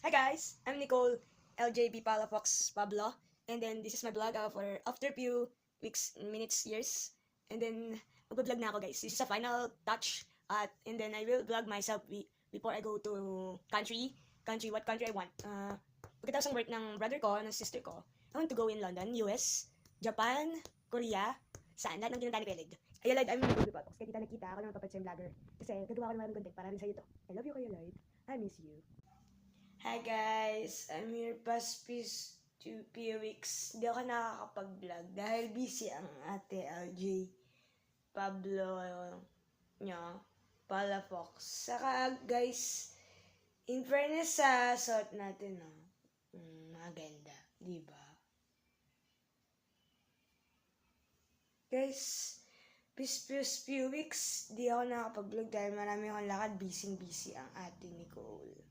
Hi guys, I'm Nicole, LJB Palafox Pablo, and then this is my vlog for after few weeks, minutes, years, and then mag-vlog na ako guys. This is a final touch, and then I will vlog myself before I go to what country I want. Pagkatapos ng work ng brother ko, ng sister ko, I want to go in London, US, Japan, Korea, saan? Lahat ng kinunta ni Peleg. Ay, Lloyd, I'm Nicole Palafox. Kaya nakita ako ng mapapad sa vlogger. Kasi gagawa ko ng mga content para rin sa'yo to. I love you kayo, Lloyd. I miss you. Hi guys, I'm here past few weeks. Hindi ako nakakapag-vlog dahil busy ang ate LJ Pablo nyo, Palafox. Saka guys, in fairness sa suot natin, no? Maganda, di ba? Guys, few weeks, di ako nakakapag-vlog dahil marami akong lakad, busy ang ate Nicole.